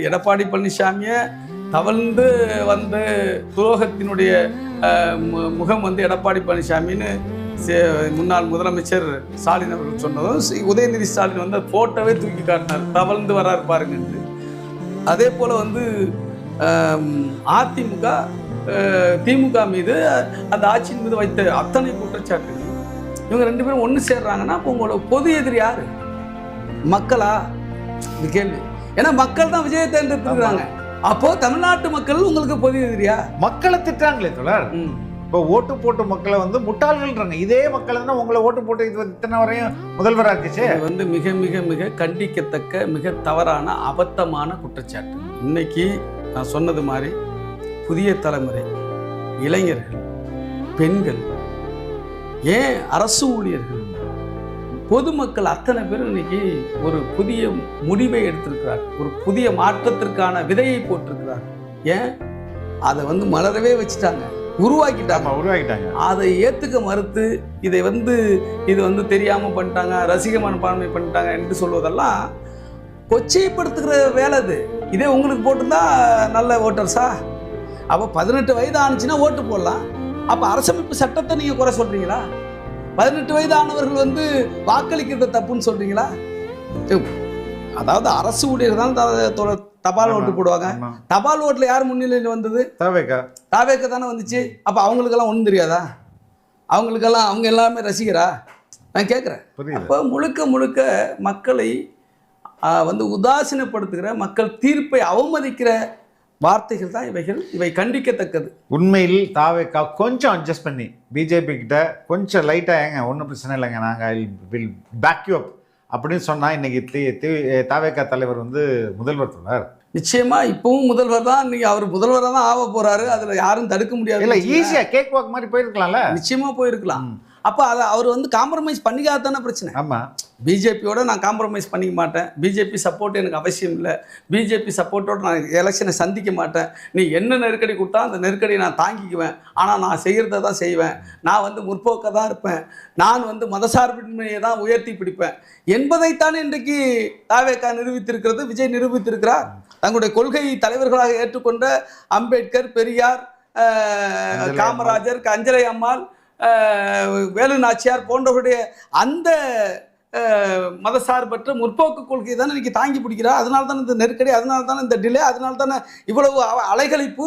எடப்பாடி பழனிசாமியை தவழ்ந்து வந்து துரோகத்தினுடைய முகம் வந்து எடப்பாடி பழனிசாமின்னு முன்னாள் முதலமைச்சர் ஸ்டாலின் அவர்கள் சொன்னதும் உதயநிதி ஸ்டாலின் வந்து போட்டோவே தூக்கி காட்டினார், தவழ்ந்து வராரு பாருங்கன்ட்டு. அதே போல் வந்து அதிமுக திமுக மீது அந்த ஆட்சியின் மீது வைத்த அத்தனை குற்றச்சாட்டுகள், இவங்க 2 பேரும் ஒன்று சேர்றாங்கன்னா அப்போ உங்களோட பொது எதிரி யாரு? மக்களா? இது கேள்வி. ஏன்னா மக்கள் தான் விஜயை தேர்ந்தெடுத்துருக்காங்க. அப்போ தமிழ்நாட்டு மக்கள் உங்களுக்கு பொது எதிரியா? மக்களை திட்டாங்களே தொடர். இப்போ ஓட்டு போட்டு மக்களை வந்து முட்டாள்கள்ன்றாங்க. இதே மக்கள் தான் உங்களை ஓட்டு போட்டு இத்தனை வரையும் முதல்வராக இருந்துச்சு. வந்து மிக மிக மிக கண்டிக்கத்தக்க மிக தவறான அபத்தமான குற்றச்சாட்டு. இன்னைக்கு நான் சொன்னது மாதிரி புதிய தலைமுறை இளைஞர்கள், பெண்கள், ஏன் அரசு ஊழியர்கள், பொதுமக்கள் அத்தனை பேரும் இன்னைக்கு ஒரு புதிய முடிவை எடுத்திருக்கிறார், ஒரு புதிய மாற்றத்திற்கான விதையை போட்டிருக்கிறார். ஏன் அதை வந்து மலரவே வச்சுட்டாங்க, உருவாக்கிட்டாங்க. அதை ஏற்றுக்க மறுத்து இதை வந்து இது வந்து தெரியாமல் பண்ணிட்டாங்க, ரசிக மனப்பான்மை பண்ணிட்டாங்க என்று சொல்வதெல்லாம் கொச்சைப்படுத்துகிற வேலை அது. இதே உங்களுக்கு போட்டிருந்தா நல்ல ஓட்டர்ஸா? அப்போ 18 வயது ஆனிச்சுன்னா ஓட்டு போடலாம். அப்போ அரசமைப்பு சட்டத்தை நீங்கள் குறை சொல்கிறீங்களா? 18 வயது ஆனவர்கள் வந்து வாக்களிக்கிறது தப்புன்னு சொல்கிறீங்களா? அதாவது அரசு ஊழியர் தான் தபால் ஓட்டு போடுவாங்க. தபால் ஓட்டில் யார் முன்னிலையில் வந்தது? தாவேக்கா தானே வந்துச்சு. அப்போ அவங்களுக்கெல்லாம் ஒன்றும் தெரியாதா? அவங்களுக்கெல்லாம் அவங்க எல்லாமே ரசிகரா? நான் கேட்குறேன். அப்போ முழுக்க முழுக்க மக்களை வந்து உதாசீனப்படுத்துகிற, மக்கள் தீர்ப்பை அவமதிக்கிற வார்த்தைகள் தான் இவை கண்டிக்கத்தக்கது. உண்மையில் தாவேக்கா கொஞ்சம் அட்ஜஸ்ட் பண்ணி பிஜேபி கிட்ட கொஞ்சம் லைட்டாக ஏங்க ஒன்றும் பிரச்சனை இல்லைங்க, நாங்கள் வில் பேக் யூ அப் அப்படின்னு சொன்னா இன்னைக்கு தாவேக்கா தலைவர் வந்து முதல்வர் சொன்னார். நிச்சயமா இப்பவும் முதல்வர் தான். இன்னைக்கு அவர் முதல்வராக தான் ஆக போறாரு. அதுல யாரும் தடுக்க முடியாது. இல்லை, ஈஸியா கேக் வாக் மாதிரி போயிருக்கலாம்ல. நிச்சயமா போயிருக்கலாம். அப்போ அதை அவர் வந்து காம்ப்ரமைஸ் பண்ணிக்காதானே பிரச்சனை. ஆமாம், பிஜேபியோட நான் காம்ப்ரமைஸ் பண்ணிக்க மாட்டேன், பிஜேபி சப்போர்ட் எனக்கு அவசியம் இல்லை, பிஜேபி சப்போர்ட்டோடு நான் எலெக்ஷனை சந்திக்க மாட்டேன், நீ என்ன நெருக்கடி கொடுத்தா அந்த நெருக்கடியை நான் தாங்கிக்குவேன், ஆனால் நான் செய்கிறத தான் செய்வேன், நான் வந்து முற்போக்க தான் இருப்பேன், நான் வந்து மதசார்பின்மையை தான் உயர்த்தி பிடிப்பேன் என்பதைத்தான் இன்றைக்கு தாவேக்கா நிரூபித்திருக்கிறது, விஜய் நிரூபித்திருக்கிறார். தங்களுடைய கொள்கை தலைவர்களாக ஏற்றுக்கொண்ட அம்பேத்கர், பெரியார், காமராஜர், அஞ்சலை அம்மாள், வேலு நாச்சியார் போன்றவருடைய அந்த மதசார்பற்ற முற்போக்கு கொள்கையை தானே இன்னைக்கு தாங்கி பிடிக்கிறா. அதனால தானே இந்த நெருக்கடி, அதனால தானே இந்த டிலே, அதனால தானே இவ்வளவு அலைகளிப்பு.